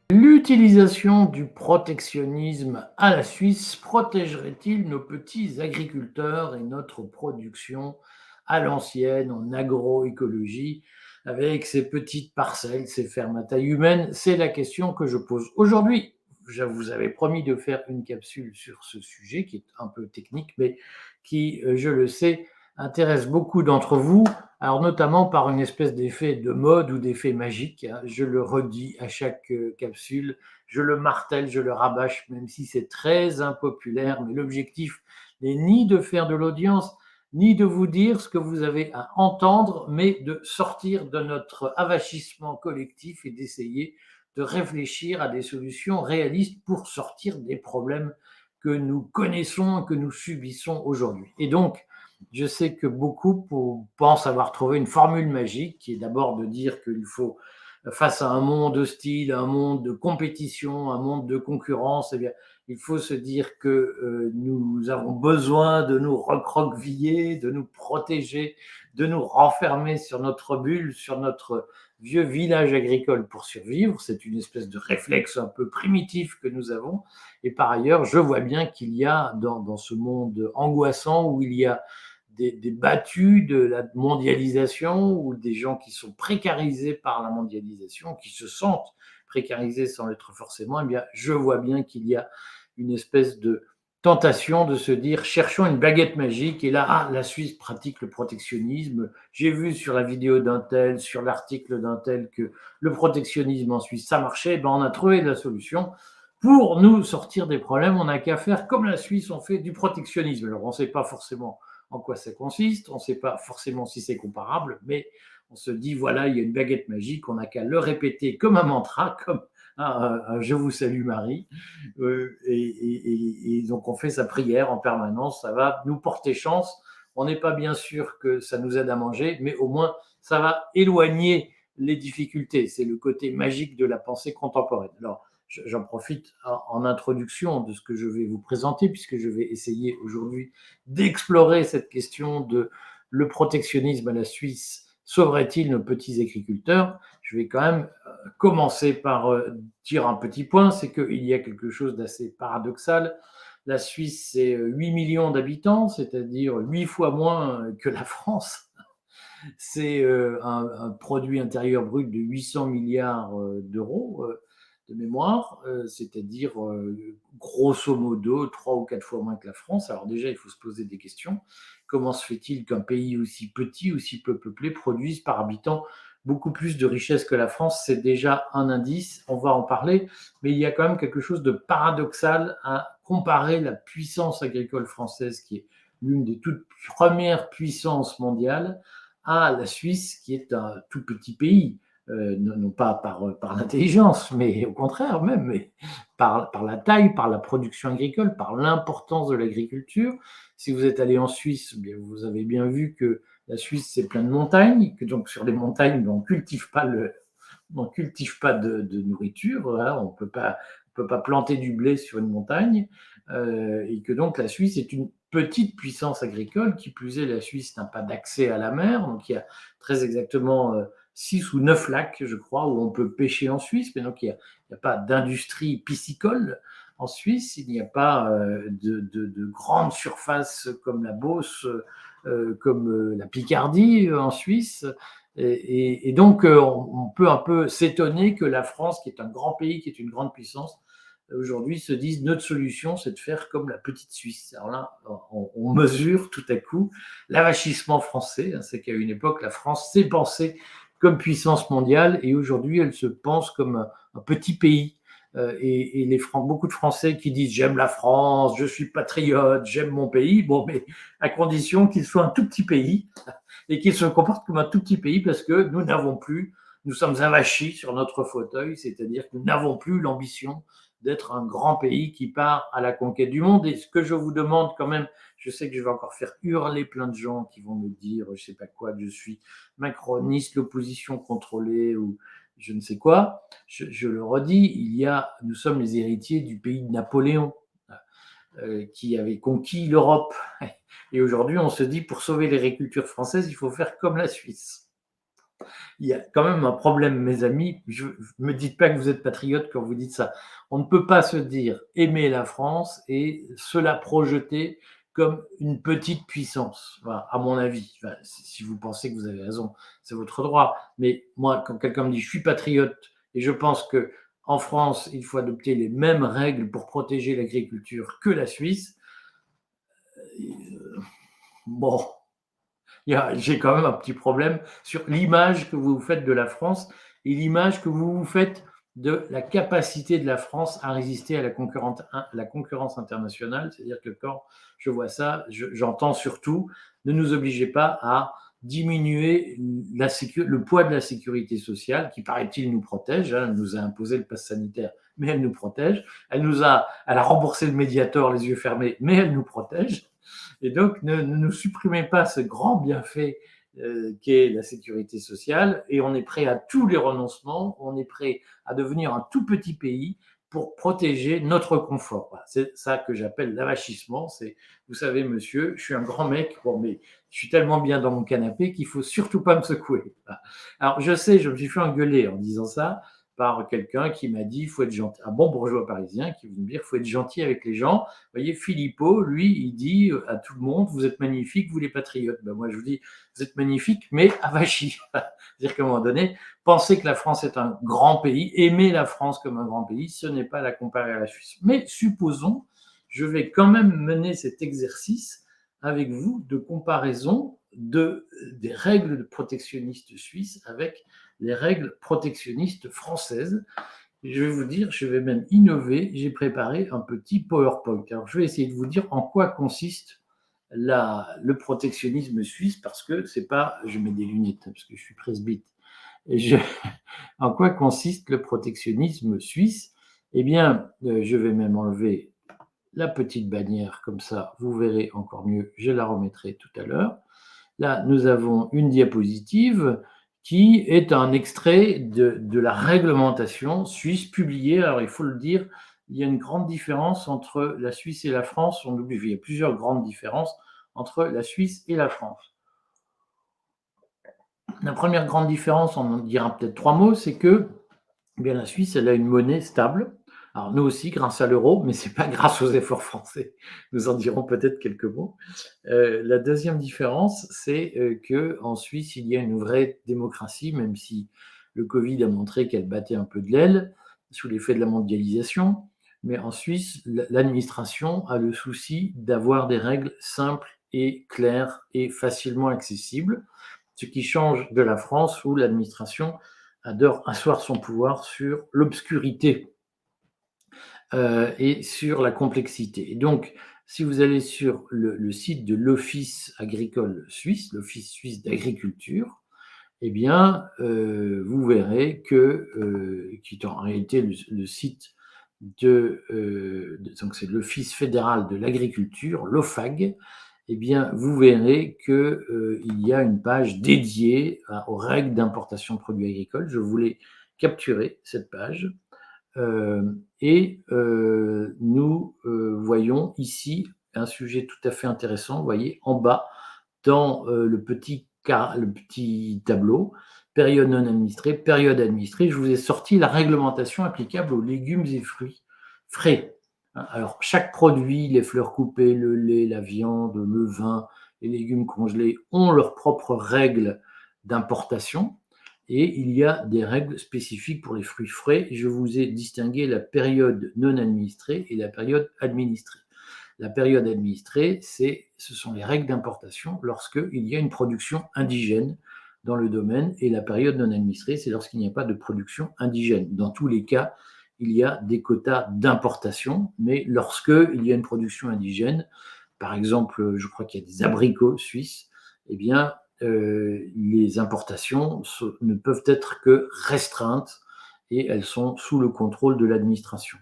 L'utilisation du protectionnisme à la Suisse protégerait-il nos petits agriculteurs et notre production à l'ancienne en agroécologie avec ces petites parcelles, ces fermes à taille humaine? C'est la question que je pose aujourd'hui. Je vous avais promis de faire une capsule sur ce sujet qui est un peu technique, mais qui, je le sais, intéresse beaucoup d'entre vous. Alors notamment par une espèce d'effet de mode ou d'effet magique, hein. Je le redis à chaque capsule, je le martèle, je le rabâche, même si c'est très impopulaire, mais l'objectif n'est ni de faire de l'audience, ni de vous dire ce que vous avez à entendre, mais de sortir de notre avachissement collectif et d'essayer de réfléchir à des solutions réalistes pour sortir des problèmes que nous connaissons et que nous subissons aujourd'hui. Et donc, je sais que beaucoup pensent avoir trouvé une formule magique qui est d'abord de dire qu'il faut, face à un monde hostile, un monde de compétition, un monde de concurrence, eh bien, il faut se dire que nous avons besoin de nous recroqueviller, de nous protéger, de nous renfermer sur notre bulle, sur notre vieux village agricole pour survivre. C'est une espèce de réflexe un peu primitif que nous avons. Et par ailleurs, je vois bien qu'il y a dans ce monde angoissant où il y a des battus de la mondialisation ou des gens qui sont précarisés par la mondialisation, qui se sentent précarisés sans l'être forcément, eh bien, je vois bien qu'il y a une espèce de tentation de se dire cherchons une baguette magique et là, ah, la Suisse pratique le protectionnisme. J'ai vu sur la vidéo d'un tel, sur l'article d'un tel que le protectionnisme en Suisse, ça marchait, ben, on a trouvé la solution. Pour nous sortir des problèmes, on n'a qu'à faire comme la Suisse, on fait du protectionnisme. Alors, on ne sait pas forcément en quoi ça consiste, on ne sait pas forcément si c'est comparable, mais on se dit, voilà, il y a une baguette magique, on n'a qu'à le répéter comme un mantra, comme un Je vous salue Marie, et donc on fait sa prière en permanence, ça va nous porter chance. On n'est pas bien sûr que ça nous aide à manger, mais au moins ça va éloigner les difficultés. C'est le côté magique de la pensée contemporaine. Alors, j'en profite en introduction de ce que je vais vous présenter, puisque je vais essayer aujourd'hui d'explorer cette question de le protectionnisme à la Suisse sauverait-il nos petits agriculteurs. Je vais quand même commencer par dire un petit point, c'est qu'il y a quelque chose d'assez paradoxal. La Suisse, c'est 8 millions d'habitants, c'est-à-dire 8 fois moins que la France. C'est un produit intérieur brut de 800 milliards d'euros de mémoire, c'est-à-dire grosso modo 3 ou 4 fois moins que la France. Alors déjà, il faut se poser des questions. Comment se fait-il qu'un pays aussi petit, aussi peu peuplé, produise par habitant beaucoup plus de richesses que la France? C'est déjà un indice, on va en parler, mais il y a quand même quelque chose de paradoxal à comparer la puissance agricole française, qui est l'une des toutes premières puissances mondiales, à la Suisse, qui est un tout petit pays, non pas par l'intelligence, mais au contraire même, mais par la taille, par la production agricole, par l'importance de l'agriculture. Si vous êtes allé en Suisse, bien, vous avez bien vu que la Suisse, c'est plein de montagnes, que donc sur les montagnes, on ne cultive pas de nourriture, voilà, on peut pas planter du blé sur une montagne, et que donc la Suisse est une petite puissance agricole. Qui plus est, la Suisse n'a pas d'accès à la mer, donc il y a très exactement 6 ou 9 lacs, je crois, où on peut pêcher en Suisse, mais donc il n'y a pas d'industrie piscicole en Suisse, il n'y a pas de grandes surfaces comme la Beauce, comme la Picardie en Suisse. Et donc, on peut un peu s'étonner que la France, qui est un grand pays, qui est une grande puissance, aujourd'hui se dise notre solution, c'est de faire comme la petite Suisse. Alors là, on mesure tout à coup l'avachissement français. C'est qu'à une époque, la France s'est pensée comme puissance mondiale et aujourd'hui, elle se pense comme un petit pays. Et beaucoup de Français qui disent j'aime la France, je suis patriote, j'aime mon pays, bon, mais à condition qu'il soit un tout petit pays et qu'il se comporte comme un tout petit pays parce que nous n'avons plus, nous sommes avachis sur notre fauteuil, c'est-à-dire que nous n'avons plus l'ambition d'être un grand pays qui part à la conquête du monde. Et ce que je vous demande quand même, je sais que je vais encore faire hurler plein de gens qui vont me dire, je sais pas quoi, que je suis macroniste, l'opposition contrôlée ou je ne sais quoi. Je le redis, nous sommes les héritiers du pays de Napoléon, qui avait conquis l'Europe. Et aujourd'hui, on se dit, pour sauver l'agriculture française, il faut faire comme la Suisse. Il y a quand même un problème, mes amis. Me dites pas que vous êtes patriote quand vous dites ça. On ne peut pas se dire aimer la France et se la projeter comme une petite puissance, voilà, à mon avis. Enfin, si vous pensez que vous avez raison, c'est votre droit. Mais moi, quand quelqu'un me dit je suis patriote et je pense que en France, il faut adopter les mêmes règles pour protéger l'agriculture que la Suisse, bon, j'ai quand même un petit problème sur l'image que vous vous faites de la France et l'image que vous vous faites de la capacité de la France à résister à la concurrence internationale. C'est-à-dire que quand je vois ça, j'entends surtout ne nous obligez pas à diminuer le poids de la sécurité sociale qui, paraît-il, nous protège. Elle nous a imposé le pass sanitaire, mais elle nous protège. Elle a remboursé le Mediator les yeux fermés, mais elle nous protège. Et donc, ne nous supprimez pas ce grand bienfait qu'est la sécurité sociale, et on est prêt à tous les renoncements, on est prêt à devenir un tout petit pays pour protéger notre confort. Voilà, c'est ça que j'appelle l'avachissement. C'est, vous savez, monsieur, je suis un grand mec, bon, mais je suis tellement bien dans mon canapé qu'il faut surtout pas me secouer. Voilà. Alors, je sais, je me suis fait engueuler en disant ça par quelqu'un qui m'a dit il faut être gentil, un bon bourgeois parisien qui veut me dire il faut être gentil avec les gens. Vous voyez, Philippot, lui, il dit à tout le monde vous êtes magnifiques, vous les patriotes. Ben moi, je vous dis vous êtes magnifiques, mais avachis. C'est-à-dire qu'à un moment donné, penser que la France est un grand pays, aimer la France comme un grand pays, ce n'est pas la comparer à la Suisse. Mais supposons, je vais quand même mener cet exercice avec vous de comparaison des règles protectionnistes suisses avec les règles protectionnistes françaises. Je vais vous dire, je vais même innover, j'ai préparé un petit PowerPoint. Alors, je vais essayer de vous dire en quoi consiste le protectionnisme suisse, parce que c'est pas, je mets des lunettes, parce que je suis presbyte. En quoi consiste le protectionnisme suisse? Eh bien, je vais même enlever la petite bannière, comme ça, vous verrez encore mieux, je la remettrai tout à l'heure. Là, nous avons une diapositive qui est un extrait de la réglementation suisse publiée. Alors, il faut le dire, il y a une grande différence entre la Suisse et la France. On oublie, il y a plusieurs grandes différences entre la Suisse et la France. La première grande différence, on en dira peut-être 3 mots, c'est que eh bien, la Suisse, elle a une monnaie stable. Alors, nous aussi, grâce à l'euro, mais ce n'est pas grâce aux efforts français. Nous en dirons peut-être quelques mots. La deuxième différence, c'est qu'en Suisse, il y a une vraie démocratie, même si le Covid a montré qu'elle battait un peu de l'aile sous l'effet de la mondialisation. Mais en Suisse, l'administration a le souci d'avoir des règles simples et claires et facilement accessibles, ce qui change de la France où l'administration adore asseoir son pouvoir sur l'obscurité et sur la complexité. Et donc, si vous allez sur le site de l'Office agricole suisse, l'Office suisse d'agriculture, eh bien, vous verrez qui est en réalité le site donc c'est l'Office fédéral de l'agriculture, l'OFAG, eh bien, vous verrez qu'il y a une page dédiée aux règles d'importation de produits agricoles. Je voulais capturer cette page. Et nous voyons ici un sujet tout à fait intéressant. Vous voyez, en bas, dans le petit tableau, période non administrée, période administrée, je vous ai sorti la réglementation applicable aux légumes et fruits frais. Alors, chaque produit, les fleurs coupées, le lait, la viande, le vin, les légumes congelés, ont leurs propres règles d'importation. Et il y a des règles spécifiques pour les fruits frais. Je vous ai distingué la période non administrée et la période administrée. La période administrée, ce sont les règles d'importation lorsqu'il y a une production indigène dans le domaine, et la période non administrée, c'est lorsqu'il n'y a pas de production indigène. Dans tous les cas, il y a des quotas d'importation, mais lorsqu'il y a une production indigène, par exemple, je crois qu'il y a des abricots suisses, eh bien, les importations ne peuvent être que restreintes et elles sont sous le contrôle de l'administration.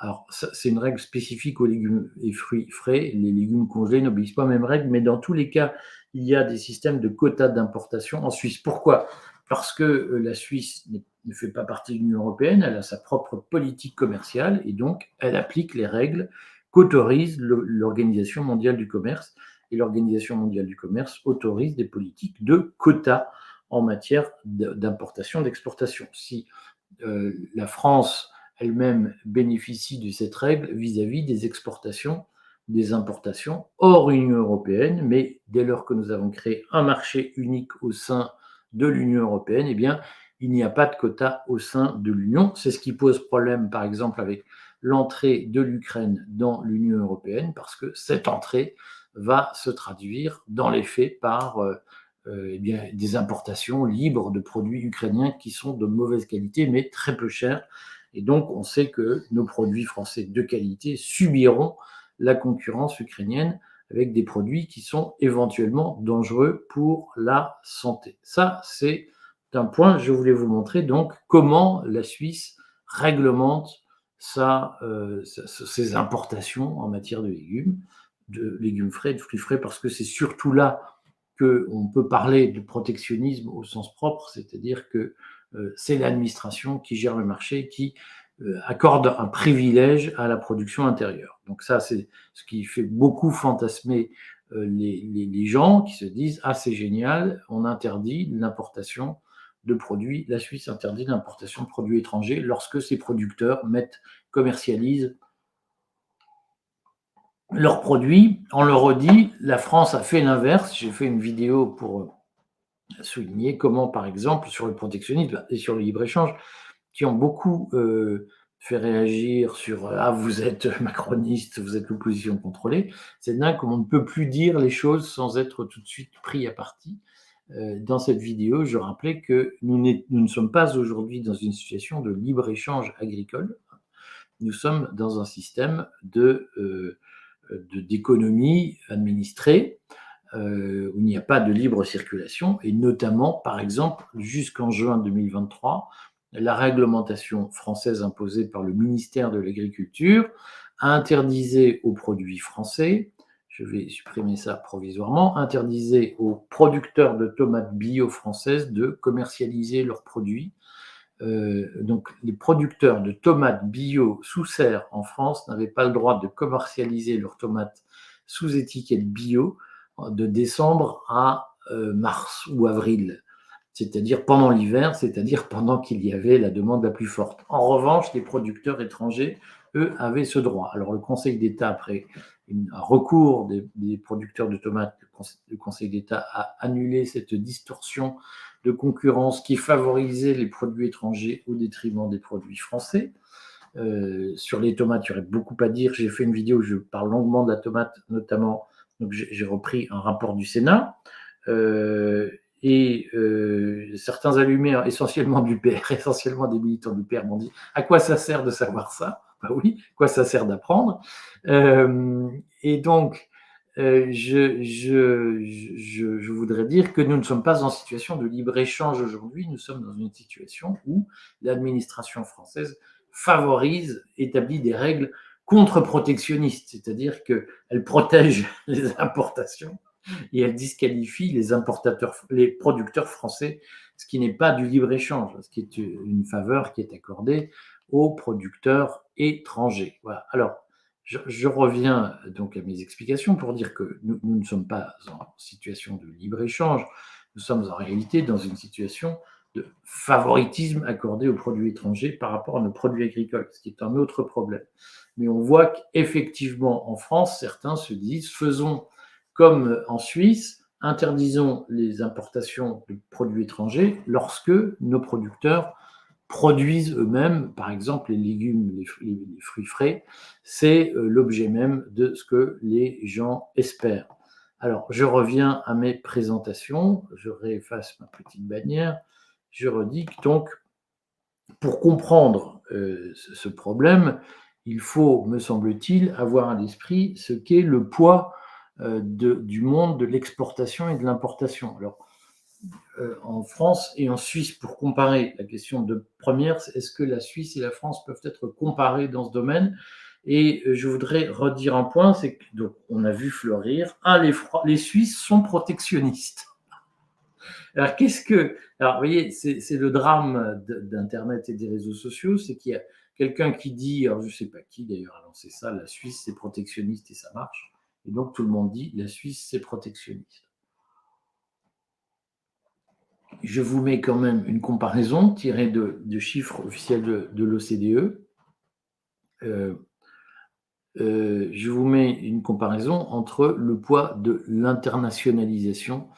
Alors, c'est une règle spécifique aux légumes et fruits frais. Les légumes congelés n'obéissent pas aux mêmes règles, mais dans tous les cas, il y a des systèmes de quotas d'importation en Suisse. Pourquoi? Parce que la Suisse ne fait pas partie de l'Union européenne, elle a sa propre politique commerciale et donc elle applique les règles qu'autorise l'Organisation mondiale du commerce. Et l'Organisation mondiale du commerce autorise des politiques de quotas en matière d'importation, d'exportation. Si la France elle-même bénéficie de cette règle vis-à-vis des exportations, des importations hors Union européenne, mais dès lors que nous avons créé un marché unique au sein de l'Union européenne, eh bien, il n'y a pas de quota au sein de l'Union. C'est ce qui pose problème, par exemple, avec l'entrée de l'Ukraine dans l'Union européenne, parce que cette entrée va se traduire dans les faits par eh bien, des importations libres de produits ukrainiens qui sont de mauvaise qualité, mais très peu chers. Et donc, on sait que nos produits français de qualité subiront la concurrence ukrainienne avec des produits qui sont éventuellement dangereux pour la santé. Ça, c'est un point. Je voulais vous montrer donc comment la Suisse réglemente ses importations en matière de légumes frais, de fruits frais, parce que c'est surtout là qu'on peut parler de protectionnisme au sens propre, c'est-à-dire que c'est l'administration qui gère le marché, qui accorde un privilège à la production intérieure. Donc ça, c'est ce qui fait beaucoup fantasmer les gens qui se disent « Ah, c'est génial, on interdit l'importation de produits, la Suisse interdit l'importation de produits étrangers lorsque ses producteurs commercialisent leurs produits. » On le redit, la France a fait l'inverse. J'ai fait une vidéo pour souligner comment, par exemple, sur le protectionnisme et sur le libre-échange, qui ont beaucoup fait réagir sur « Ah, vous êtes macroniste, vous êtes l'opposition contrôlée », c'est dingue comme on ne peut plus dire les choses sans être tout de suite pris à partie. Dans cette vidéo, je rappelais que nous ne sommes pas aujourd'hui dans une situation de libre-échange agricole. Nous sommes dans un système d'économie administrée où il n'y a pas de libre circulation, et notamment, par exemple, jusqu'en juin 2023, la réglementation française imposée par le ministère de l'Agriculture interdisait aux produits français, je vais supprimer ça provisoirement, interdisait aux producteurs de tomates bio françaises de commercialiser leurs produits. Donc, les producteurs de tomates bio sous serre en France n'avaient pas le droit de commercialiser leurs tomates sous étiquette bio de décembre à mars ou avril, c'est-à-dire pendant l'hiver, c'est-à-dire pendant qu'il y avait la demande la plus forte. En revanche, les producteurs étrangers, eux, avaient ce droit. Alors le Conseil d'État, après un recours des producteurs de tomates, le Conseil d'État a annulé cette distorsion de concurrence qui favorisait les produits étrangers au détriment des produits français. Sur les tomates, il y aurait beaucoup à dire. J'ai fait une vidéo où je parle longuement de la tomate, notamment. Donc j'ai repris un rapport du Sénat. Certains allumés, essentiellement du PR, essentiellement des militants du PR, m'ont dit « À quoi ça sert de savoir ça ?» Ben oui, à quoi ça sert d'apprendre Et donc, je voudrais dire que nous ne sommes pas en situation de libre-échange aujourd'hui, nous sommes dans une situation où l'administration française favorise, établit des règles contre-protectionnistes, c'est-à-dire qu'elle protège les importations et elle disqualifie les producteurs français, ce qui n'est pas du libre-échange, ce qui est une faveur qui est accordée aux producteurs étrangers. Voilà. Alors, je reviens donc à mes explications pour dire que nous ne sommes pas en situation de libre-échange, nous sommes en réalité dans une situation de favoritisme accordé aux produits étrangers par rapport à nos produits agricoles, ce qui est un autre problème. Mais on voit qu'effectivement, en France, certains se disent « faisons comme en Suisse, interdisons les importations de produits étrangers lorsque nos producteurs produisent eux-mêmes, par exemple les légumes, les fruits frais, c'est l'objet même de ce que les gens espèrent. Alors, je reviens à mes présentations, je réefface ma petite bannière, je redis que donc, pour comprendre ce problème, il faut, me semble-t-il, avoir à l'esprit ce qu'est le poids du monde de l'exportation et de l'importation. Alors, en France et en Suisse, pour comparer, la question de première, c'est est-ce que la Suisse et la France peuvent être comparées dans ce domaine? Et je voudrais redire un point, c'est que donc, on a vu fleurir, les Suisses sont protectionnistes. Alors, alors, vous voyez, c'est le drame d'Internet et des réseaux sociaux, c'est qu'il y a quelqu'un qui dit, alors je ne sais pas qui d'ailleurs a lancé ça, la Suisse c'est protectionniste et ça marche. Et donc tout le monde dit, la Suisse c'est protectionniste. Je vous mets quand même une comparaison tirée de chiffres officiels de l'OCDE. Je vous mets une comparaison entre le poids de l'internationalisation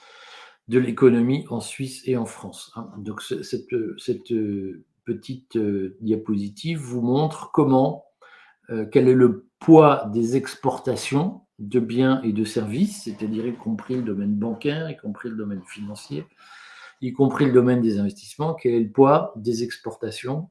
de l'économie en Suisse et en France, hein. Donc cette petite diapositive vous montre quel est le poids des exportations de biens et de services, c'est-à-dire y compris le domaine bancaire, y compris le domaine financier, y compris le domaine des investissements, quel est le poids des exportations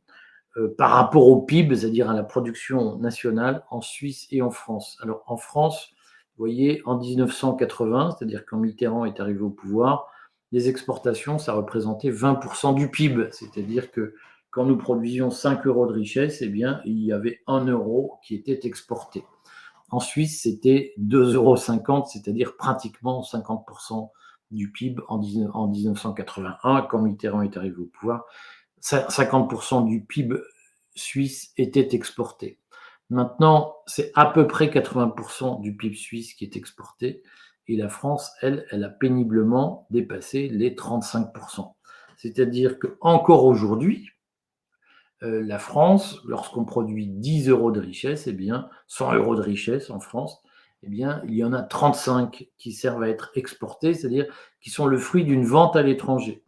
par rapport au PIB, c'est-à-dire à la production nationale en Suisse et en France. Alors en France, vous voyez, en 1980, c'est-à-dire quand Mitterrand est arrivé au pouvoir, les exportations, ça représentait 20% du PIB, c'est-à-dire que quand nous produisions 5 euros de richesse, eh bien, il y avait 1 euro qui était exporté. En Suisse, c'était 2,50 €, c'est-à-dire pratiquement 50% du PIB en 1981, quand Mitterrand est arrivé au pouvoir. 50% du PIB suisse était exporté. Maintenant, c'est à peu près 80% du PIB suisse qui est exporté et la France, elle a péniblement dépassé les 35%. C'est-à-dire qu'encore aujourd'hui, la France, lorsqu'on produit 10 euros de richesse, eh bien, 100 euros de richesse en France, eh bien, il y en a 35 qui servent à être exportés, c'est-à-dire qui sont le fruit d'une vente à l'étranger.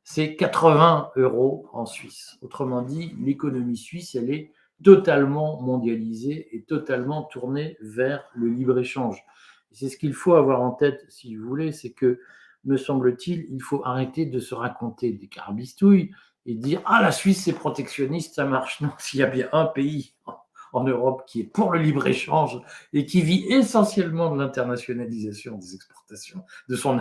C'est 80 euros en Suisse. Autrement dit, l'économie suisse, elle est totalement mondialisée et totalement tournée vers le libre-échange. C'est ce qu'il faut avoir en tête, si vous voulez, c'est que, me semble-t-il, il faut arrêter de se raconter des carabistouilles et dire « Ah, la Suisse, c'est protectionniste, ça marche ». Non, s'il y a bien un pays en Europe qui est pour le libre-échange et qui vit essentiellement de l'internationalisation des exportations, de son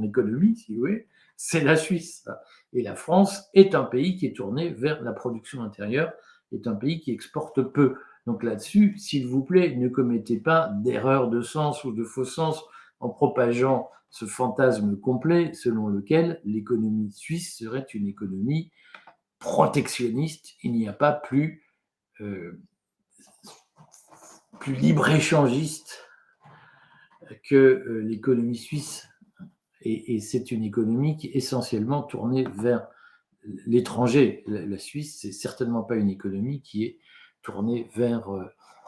économie, si vous voulez, c'est la Suisse. Et la France est un pays qui est tourné vers la production intérieure, est un pays qui exporte peu. Donc là-dessus, s'il vous plaît, ne commettez pas d'erreur de sens ou de faux sens en propageant ce fantasme complet selon lequel l'économie suisse serait une économie protectionniste. Il n'y a pas euh, plus libre-échangiste que l'économie suisse. Et c'est une économie qui est essentiellement tournée vers l'étranger. La Suisse, c'est certainement pas une économie qui est tournée vers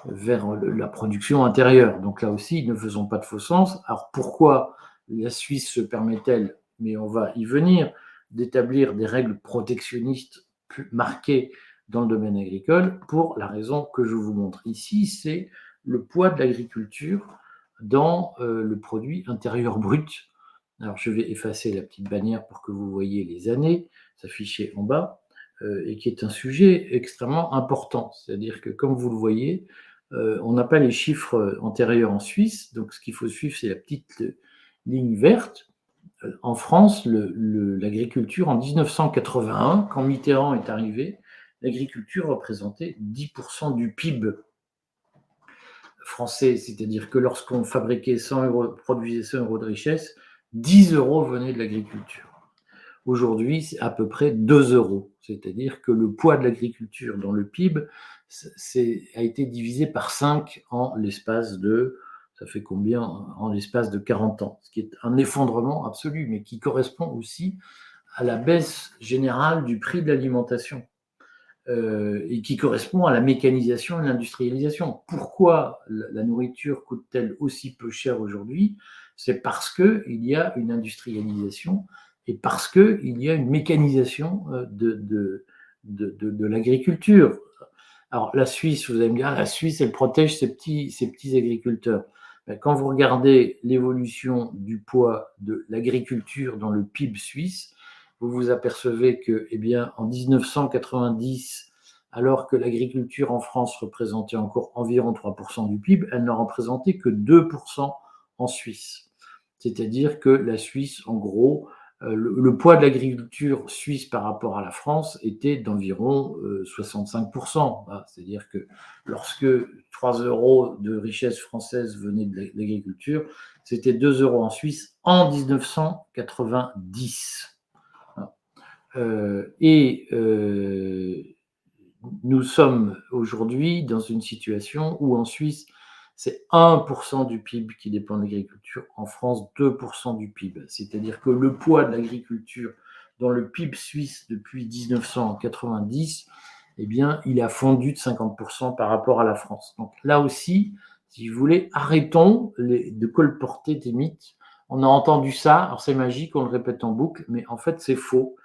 la production intérieure. Donc là aussi, ne faisons pas de faux sens. Alors pourquoi la Suisse se permet-elle, mais on va y venir, d'établir des règles protectionnistes plus marquées dans le domaine agricole? Pour la raison que je vous montre ici, c'est le poids de l'agriculture dans le produit intérieur brut. Alors je vais effacer la petite bannière pour que vous voyez les années s'afficher en bas, et qui est un sujet extrêmement important. C'est-à-dire que, comme vous le voyez, on n'a pas les chiffres antérieurs en Suisse, donc ce qu'il faut suivre, c'est la petite ligne verte. En France, l'agriculture, en 1981, quand Mitterrand est arrivé, l'agriculture représentait 10% du PIB français, c'est-à-dire que lorsqu'on fabriquait 100 euros, produisait 100 euros de richesse, 10 euros venaient de l'agriculture. Aujourd'hui, c'est à peu près 2 euros. C'est-à-dire que le poids de l'agriculture dans le PIB a été divisé par 5 en l'espace de, ça fait combien, en l'espace de 40 ans, ce qui est un effondrement absolu, mais qui correspond aussi à la baisse générale du prix de l'alimentation. Et qui correspond à la mécanisation et l'industrialisation. Pourquoi la nourriture coûte-t-elle aussi peu cher aujourd'hui? C'est parce qu'il y a une industrialisation et parce qu'il y a une mécanisation de l'agriculture. Alors la Suisse, vous allez me dire, la Suisse, elle protège ses petits agriculteurs. Ben, quand vous regardez l'évolution du poids de l'agriculture dans le PIB suisse, vous vous apercevez que, eh bien, en 1990, alors que l'agriculture en France représentait encore environ 3% du PIB, elle n'en représentait que 2% en Suisse. C'est-à-dire que la Suisse, en gros, le poids de l'agriculture suisse par rapport à la France était d'environ 65%. C'est-à-dire que lorsque 3 euros de richesse française venaient de l'agriculture, c'était 2 euros en Suisse en 1990. Et nous sommes aujourd'hui dans une situation où en Suisse, c'est 1% du PIB qui dépend de l'agriculture, en France 2% du PIB. C'est-à-dire que le poids de l'agriculture dans le PIB suisse depuis 1990, eh bien, il a fondu de 50% par rapport à la France. Donc là aussi, si vous voulez, arrêtons de colporter des mythes. On a entendu ça, alors c'est magique, on le répète en boucle, mais en fait c'est faux.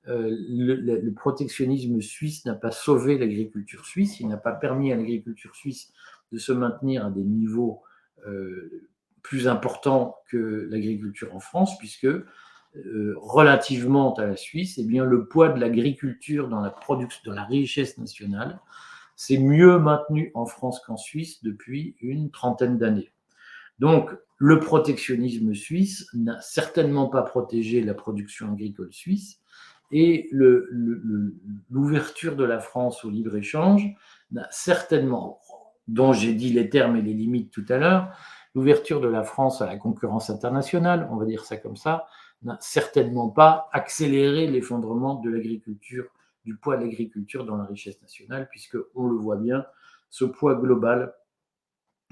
Le protectionnisme suisse n'a pas sauvé l'agriculture suisse, il n'a pas permis à l'agriculture suisse de se maintenir à des niveaux plus importants que l'agriculture en France, puisque relativement à la Suisse, eh bien, le poids de l'agriculture dans la production, dans la richesse nationale, c'est mieux maintenu en France qu'en Suisse depuis une trentaine d'années. Donc, le protectionnisme suisse n'a certainement pas protégé la production agricole suisse et l'ouverture de la France au libre-échange n'a certainement, dont j'ai dit les termes et les limites tout à l'heure, l'ouverture de la France à la concurrence internationale, on va dire ça comme ça, n'a certainement pas accéléré l'effondrement de l'agriculture, du poids de l'agriculture dans la richesse nationale, puisque on le voit bien, ce poids global,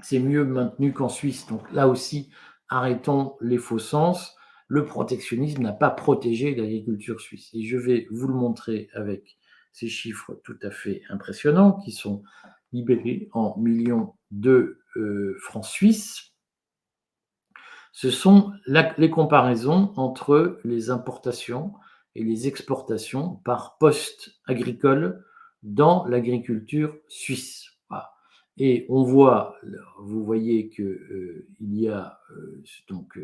c'est mieux maintenu qu'en Suisse. Donc là aussi, arrêtons les faux sens. Le protectionnisme n'a pas protégé l'agriculture suisse. Et je vais vous le montrer avec ces chiffres tout à fait impressionnants qui sont libellés en millions de francs suisses. Ce sont les comparaisons entre les importations et les exportations par poste agricole dans l'agriculture suisse. Voilà. Et on voit, vous voyez qu'il y a donc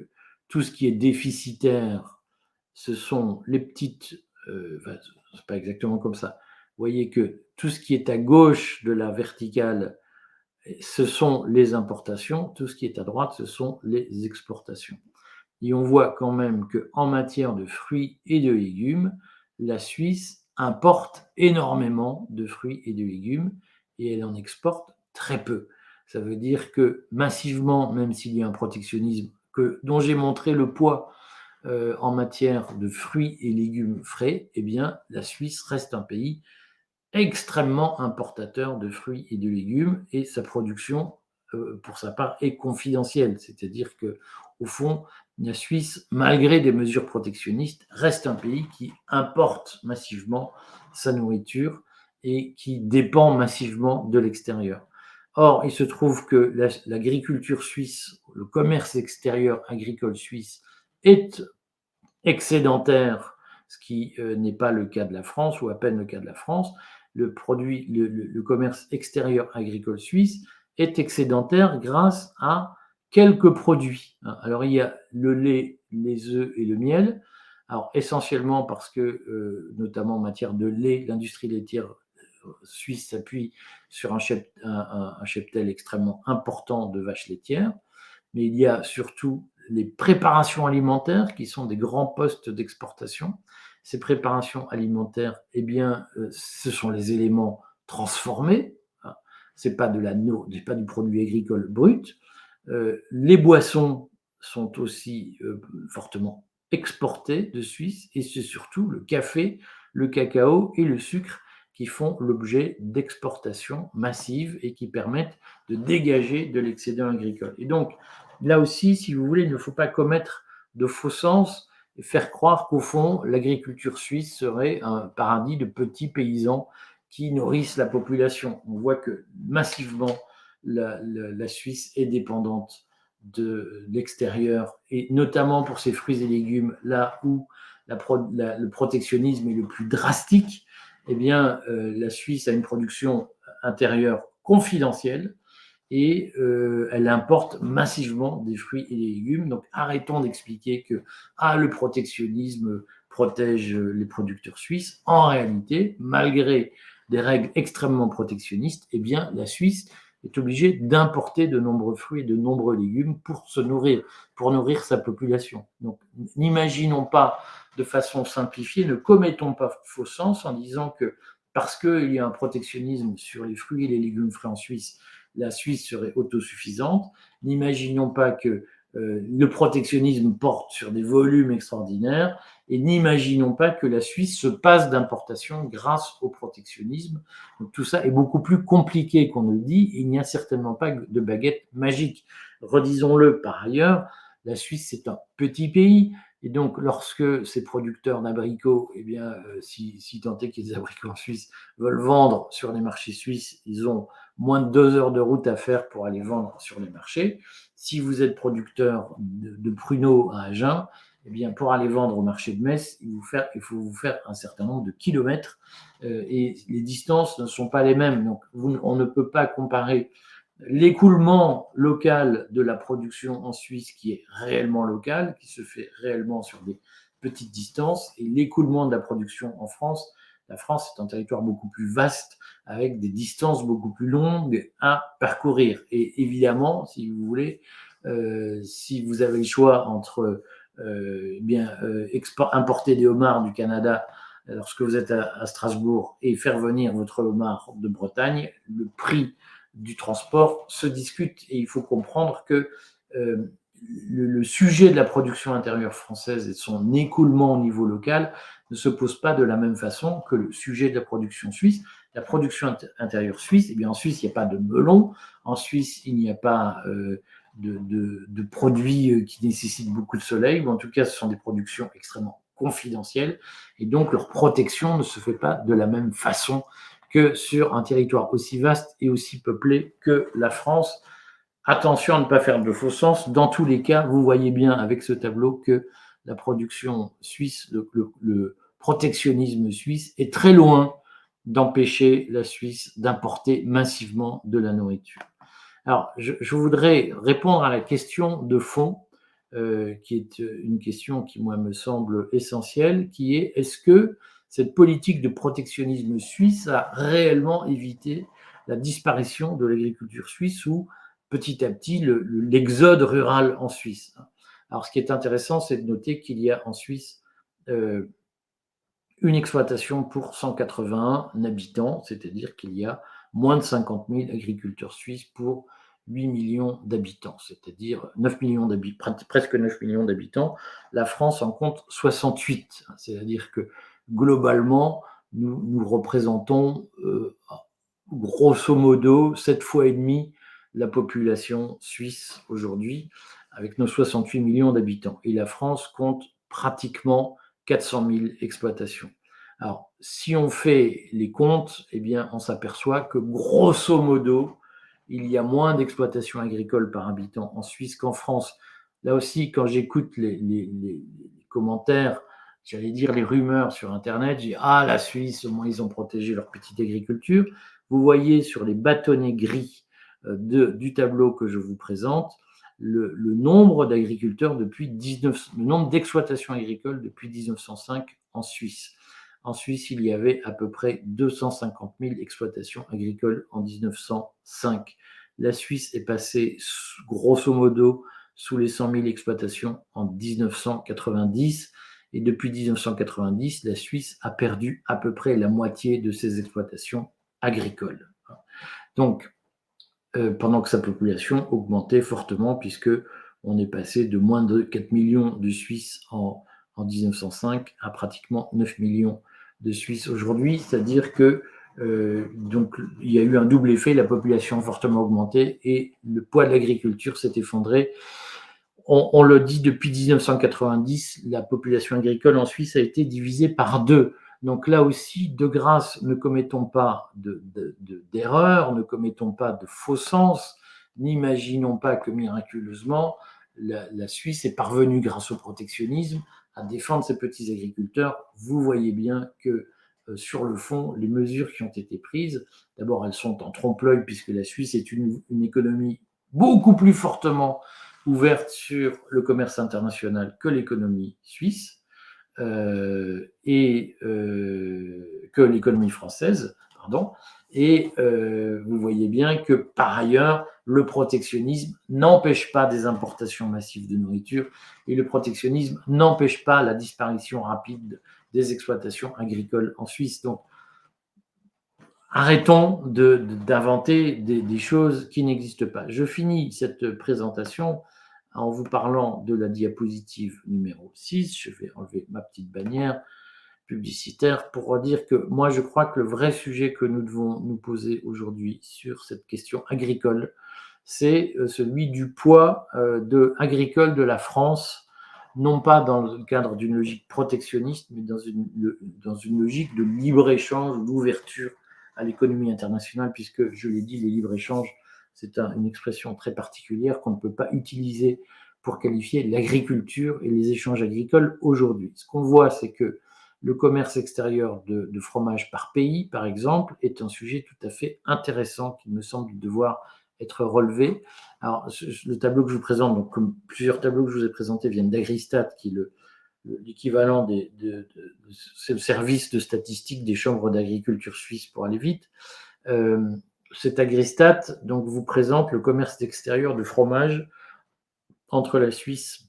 tout ce qui est déficitaire, ce sont les petites, enfin, c'est pas exactement comme ça. Vous voyez que tout ce qui est à gauche de la verticale, ce sont les importations, tout ce qui est à droite, ce sont les exportations. Et on voit quand même qu'en matière de fruits et de légumes, la Suisse importe énormément de fruits et de légumes et elle en exporte très peu. Ça veut dire que massivement, même s'il y a un protectionnisme dont j'ai montré le poids en matière de fruits et légumes frais, eh bien, la Suisse reste un pays extrêmement importateur de fruits et de légumes et sa production, pour sa part, est confidentielle. C'est-à-dire que, au fond, la Suisse, malgré des mesures protectionnistes, reste un pays qui importe massivement sa nourriture et qui dépend massivement de l'extérieur. Or, il se trouve que l'agriculture suisse, le commerce extérieur agricole suisse est excédentaire, ce qui n'est pas le cas de la France, ou à peine le cas de la France. Le commerce extérieur agricole suisse est excédentaire grâce à quelques produits. Alors, il y a le lait, les œufs et le miel. Alors, essentiellement parce que, notamment en matière de lait, l'industrie laitière suisse s'appuie sur un cheptel extrêmement important de vaches laitières. Mais il y a surtout les préparations alimentaires qui sont des grands postes d'exportation. Ces préparations alimentaires, eh bien, ce sont les éléments transformés. C'est pas pas du produit agricole brut. Les boissons sont aussi fortement exportées de Suisse et c'est surtout le café, le cacao et le sucre qui font l'objet d'exportations massives et qui permettent de dégager de l'excédent agricole. Et donc, là aussi, si vous voulez, il ne faut pas commettre de faux sens et faire croire qu'au fond, l'agriculture suisse serait un paradis de petits paysans qui nourrissent la population. On voit que massivement, la Suisse est dépendante de l'extérieur, et notamment pour ses fruits et légumes, là où le protectionnisme est le plus drastique, eh bien, la Suisse a une production intérieure confidentielle et elle importe massivement des fruits et des légumes. Donc arrêtons d'expliquer que le protectionnisme protège les producteurs suisses. En réalité, malgré des règles extrêmement protectionnistes, eh bien, la Suisse est obligée d'importer de nombreux fruits et de nombreux légumes pour se nourrir, pour nourrir sa population. Donc n'imaginons pas de façon simplifiée, ne commettons pas faux sens en disant que parce qu'il y a un protectionnisme sur les fruits et les légumes frais en Suisse, la Suisse serait autosuffisante. N'imaginons pas que le protectionnisme porte sur des volumes extraordinaires et n'imaginons pas que la Suisse se passe d'importation grâce au protectionnisme. Donc, tout ça est beaucoup plus compliqué qu'on ne le dit. Il n'y a certainement pas de baguette magique. Redisons-le par ailleurs, la Suisse, c'est un petit pays Et donc, lorsque ces producteurs d'abricots, eh bien, si tant est qu'il y ait des abricots en Suisse, veulent vendre sur les marchés suisses, ils ont moins de 2 heures de route à faire pour aller vendre sur les marchés. Si vous êtes producteur de pruneaux à Agen, eh bien, pour aller vendre au marché de Metz, il faut vous faire un certain nombre de kilomètres et les distances ne sont pas les mêmes. Donc, on ne peut pas comparer l'écoulement local de la production en Suisse qui est réellement local, qui se fait réellement sur des petites distances, et l'écoulement de la production en France. La France est un territoire beaucoup plus vaste, avec des distances beaucoup plus longues à parcourir. Et évidemment, si vous voulez, si vous avez le choix entre importer des homards du Canada lorsque vous êtes à Strasbourg et faire venir votre homard de Bretagne, le prix du transport se discute et il faut comprendre que le sujet de la production intérieure française et de son écoulement au niveau local ne se pose pas de la même façon que le sujet de la production suisse. La production intérieure suisse, eh bien en Suisse, il n'y a pas de melon, en Suisse, il n'y a pas de produits qui nécessitent beaucoup de soleil, ou en tout cas, ce sont des productions extrêmement confidentielles, et donc leur protection ne se fait pas de la même façon que sur un territoire aussi vaste et aussi peuplé que la France. Attention à ne pas faire de faux sens. Dans tous les cas, vous voyez bien avec ce tableau que la production suisse, le protectionnisme suisse est très loin d'empêcher la Suisse d'importer massivement de la nourriture. Alors, je voudrais répondre à la question de fond, qui est une question qui, moi, me semble essentielle, qui est est-ce que cette politique de protectionnisme suisse a réellement évité la disparition de l'agriculture suisse ou petit à petit l'exode rural en Suisse? Alors, ce qui est intéressant, c'est de noter qu'il y a en Suisse une exploitation pour 181 habitants, c'est-à-dire qu'il y a moins de 50 000 agriculteurs suisses pour 8 millions d'habitants, c'est-à-dire 9 millions presque 9 millions d'habitants. La France en compte 68, c'est-à-dire que globalement, nous représentons grosso modo 7 fois et demi la population suisse aujourd'hui, avec nos 68 millions d'habitants. Et la France compte pratiquement 400 000 exploitations. Alors, si on fait les comptes, eh bien, on s'aperçoit que grosso modo, il y a moins d'exploitations agricoles par habitant en Suisse qu'en France. Là aussi, quand j'écoute les commentaires, j'allais dire les rumeurs sur Internet, j'ai ah, la Suisse, au moins ils ont protégé leur petite agriculture. Vous voyez sur les bâtonnets gris du tableau que je vous présente, le nombre d'agriculteurs le nombre d'exploitations agricoles depuis 1905 en Suisse. En Suisse, il y avait à peu près 250 000 exploitations agricoles en 1905. La Suisse est passée grosso modo sous les 100 000 exploitations en 1990. Et depuis 1990, la Suisse a perdu à peu près la moitié de ses exploitations agricoles. Donc, pendant que sa population augmentait fortement, puisque on est passé de moins de 4 millions de Suisses en 1905 à pratiquement 9 millions de Suisses aujourd'hui, c'est-à-dire que donc il y a eu un double effet, la population a fortement augmenté et le poids de l'agriculture s'est effondré. On le dit depuis 1990, la population agricole en Suisse a été divisée par deux. Donc là aussi, de grâce, ne commettons pas d'erreurs, ne commettons pas de faux sens, n'imaginons pas que miraculeusement, la Suisse est parvenue, grâce au protectionnisme, à défendre ses petits agriculteurs. Vous voyez bien que sur le fond, les mesures qui ont été prises, d'abord elles sont en trompe-l'œil puisque la Suisse est une économie beaucoup plus fortement ouverte sur le commerce international que l'économie suisse et que l'économie française, pardon. Et vous voyez bien que par ailleurs, le protectionnisme n'empêche pas des importations massives de nourriture et le protectionnisme n'empêche pas la disparition rapide des exploitations agricoles en Suisse. Donc, arrêtons d'inventer des choses qui n'existent pas. Je finis cette présentation en vous parlant de la diapositive numéro 6. Je vais enlever ma petite bannière publicitaire pour dire que moi, je crois que le vrai sujet que nous devons nous poser aujourd'hui sur cette question agricole, c'est celui du poids agricole de la France non pas dans le cadre d'une logique protectionniste, mais dans une logique de libre-échange, d'ouverture à l'économie internationale, puisque, je l'ai dit, le libre-échange, c'est une expression très particulière qu'on ne peut pas utiliser pour qualifier l'agriculture et les échanges agricoles aujourd'hui. Ce qu'on voit, c'est que le commerce extérieur de fromage par pays, par exemple, est un sujet tout à fait intéressant qui me semble devoir être relevé. Alors, le tableau que je vous présente, donc comme plusieurs tableaux que je vous ai présentés viennent d'Agristat, qui est l'équivalent c'est le service de statistique des chambres d'agriculture suisses pour aller vite. Cet Agristat donc, vous présente le commerce extérieur de fromage entre la Suisse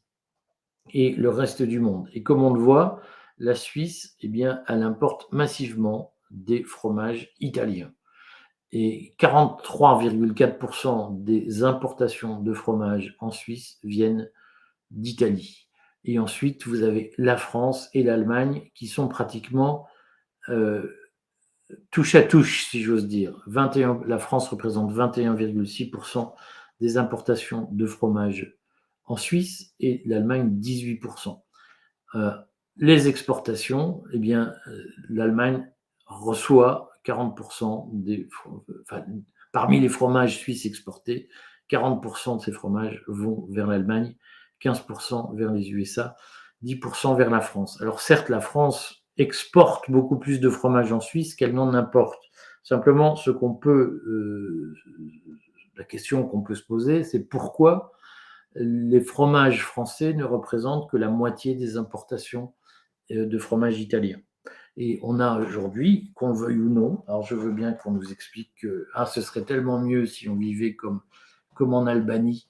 et le reste du monde. Et comme on le voit, la Suisse, eh bien, elle importe massivement des fromages italiens. Et 43,4% des importations de fromage en Suisse viennent d'Italie. Et ensuite, vous avez la France et l'Allemagne qui sont pratiquement touche à touche, si j'ose dire. La France représente 21,6% des importations de fromage en Suisse et l'Allemagne 18%. Les exportations, eh bien, l'Allemagne reçoit 40% parmi les fromages suisses exportés, 40% de ces fromages vont vers l'Allemagne, 15% vers les USA, 10% vers la France. Alors certes, la France exporte beaucoup plus de fromages en Suisse qu'elle n'en importe. Simplement, la question qu'on peut se poser, c'est pourquoi les fromages français ne représentent que la moitié des importations de fromage italien. Et on a aujourd'hui, qu'on le veuille ou non, alors je veux bien qu'on nous explique que ce serait tellement mieux si on vivait comme en Albanie,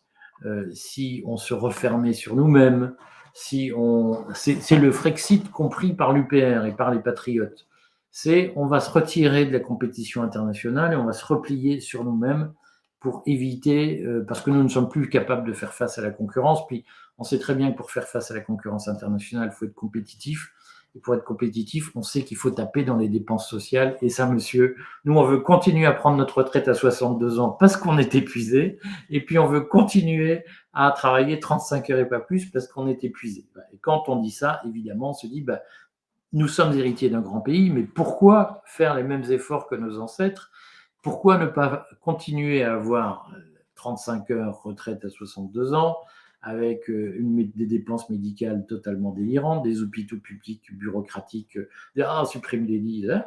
si on se refermait sur nous-mêmes, c'est le Frexit compris par l'UPR et par les patriotes. C'est on va se retirer de la compétition internationale et on va se replier sur nous-mêmes pour éviter, parce que nous ne sommes plus capables de faire face à la concurrence. Puis on sait très bien que pour faire face à la concurrence internationale, il faut être compétitif. Et pour être compétitif, on sait qu'il faut taper dans les dépenses sociales. Et ça, monsieur, nous, on veut continuer à prendre notre retraite à 62 ans parce qu'on est épuisé. Et puis, on veut continuer à travailler 35 heures et pas plus parce qu'on est épuisé. Et quand on dit ça, évidemment, on se dit, nous sommes héritiers d'un grand pays, mais pourquoi faire les mêmes efforts que nos ancêtres? Pourquoi ne pas continuer à avoir 35 heures retraite à 62 ans avec des dépenses médicales totalement délirantes, des hôpitaux publics bureaucratiques, supprime les lits, hein,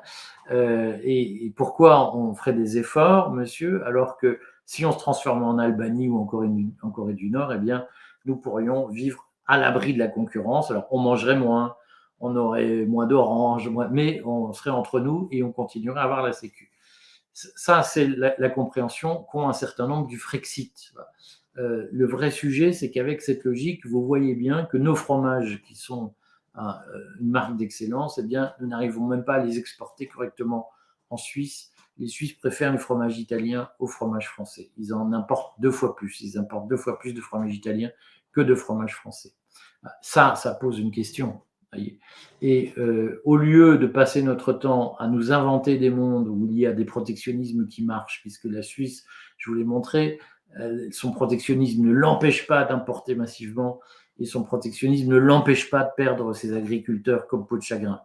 et pourquoi on ferait des efforts, monsieur, alors que si on se transformait en Albanie ou en Corée du Nord, eh bien, nous pourrions vivre à l'abri de la concurrence. Alors, on mangerait moins, on aurait moins d'oranges, mais on serait entre nous et on continuerait à avoir la sécu. Ça, c'est la compréhension qu'ont un certain nombre du Frexit. Le vrai sujet, c'est qu'avec cette logique, vous voyez bien que nos fromages, qui sont une marque d'excellence, eh bien, nous n'arrivons même pas à les exporter correctement en Suisse. Les Suisses préfèrent les fromages italiens au fromage français. Ils en importent 2 fois plus. Ils importent 2 fois plus de fromage italien que de fromage français. Ça pose une question. Et au lieu de passer notre temps à nous inventer des mondes où il y a des protectionnismes qui marchent, puisque la Suisse, je vous l'ai montré, son protectionnisme ne l'empêche pas d'importer massivement et son protectionnisme ne l'empêche pas de perdre ses agriculteurs comme peau de chagrin.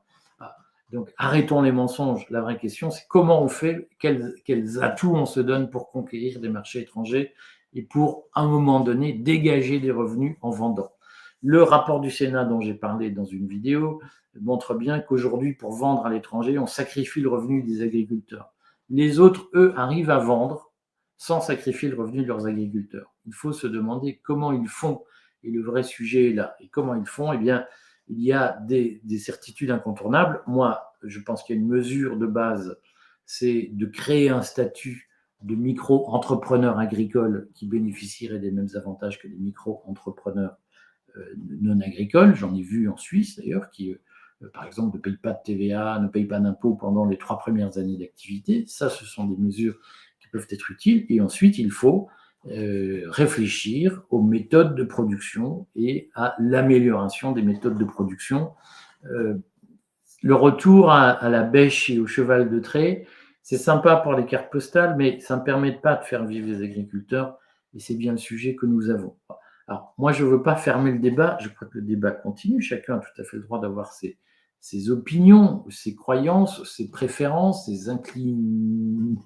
Donc arrêtons les mensonges. La vraie question, c'est comment on fait, quels atouts on se donne pour conquérir des marchés étrangers et pour, à un moment donné, dégager des revenus en vendant. Le rapport du Sénat dont j'ai parlé dans une vidéo montre bien qu'aujourd'hui, pour vendre à l'étranger, on sacrifie le revenu des agriculteurs. Les autres, eux, arrivent à vendre sans sacrifier le revenu de leurs agriculteurs. Il faut se demander comment ils font. Et le vrai sujet est là. Et comment ils font? Eh bien, il y a des certitudes incontournables. Moi, je pense qu'il y a une mesure de base, c'est de créer un statut de micro-entrepreneur agricole qui bénéficierait des mêmes avantages que les micro-entrepreneurs non agricoles. J'en ai vu en Suisse d'ailleurs, qui par exemple ne payent pas de TVA, ne payent pas d'impôts pendant les 3 premières années d'activité. Ça, ce sont des mesures qui peuvent être utiles. Et ensuite, il faut réfléchir aux méthodes de production et à l'amélioration des méthodes de production. Le retour à la bêche et au cheval de trait, c'est sympa pour les cartes postales, mais ça ne permet pas de faire vivre les agriculteurs, et c'est bien le sujet que nous avons. Alors, moi, je ne veux pas fermer le débat. Je crois que le débat continue. Chacun a tout à fait le droit d'avoir ses opinions, ses croyances, ses préférences, ses inclinations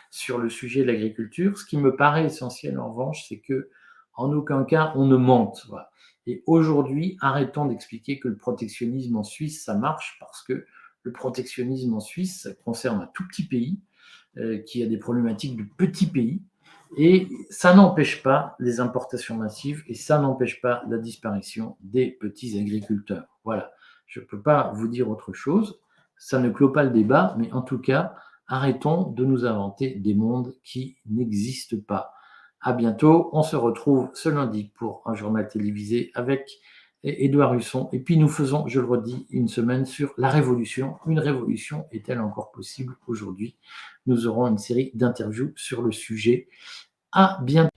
sur le sujet de l'agriculture. Ce qui me paraît essentiel, en revanche, c'est que en aucun cas on ne mente. Voilà. Et aujourd'hui, arrêtons d'expliquer que le protectionnisme en Suisse, ça marche, parce que le protectionnisme en Suisse, ça concerne un tout petit pays qui a des problématiques de petits pays. Et ça n'empêche pas les importations massives et ça n'empêche pas la disparition des petits agriculteurs. Voilà, je ne peux pas vous dire autre chose. Ça ne clôt pas le débat, mais en tout cas, arrêtons de nous inventer des mondes qui n'existent pas. À bientôt, on se retrouve ce lundi pour un journal télévisé avec Édouard Husson. Et puis nous faisons, je le redis, une semaine sur la révolution. Une révolution est-elle encore possible aujourd'hui? Nous aurons une série d'interviews sur le sujet. À bientôt.